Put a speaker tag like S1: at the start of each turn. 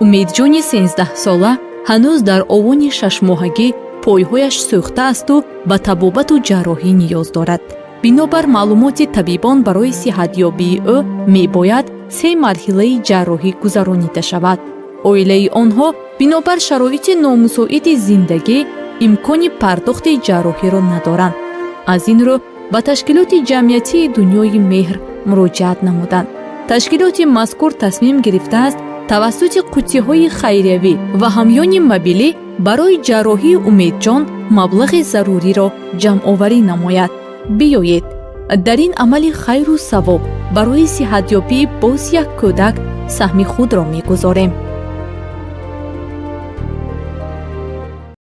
S1: умедҷони 13 сола ҳанӯз дар овони 6 моҳагӣ пойҳояш сӯхтаасту ба табобату ҷарроҳӣ ниёз дорад. бинобар маълумоти табибон барои сиҳатёбии ӯ мебояд 3 марҳилаи ҷарроҳӣ гузаронида шавад. оилаи онҳо бинобар шароити номусоиди зиндагӣ имкони пардохти ҷарроҳиро надоранд. аз ин рӯ ба ташкилоти ҷамъиятии дунёи меҳр муроҷиат намуданд. ташкилоти мазкур тасмим гирифтааст тавассути қуттиҳои хайриявӣ ва ҳамёни мобилӣ барои ҷарроҳии Умедҷон маблағи заруриро ҷамъоварӣ намояд. биёед дар ин амали хайру савоб барои сиҳатёбии боз як кӯдак саҳми худро мегузорем.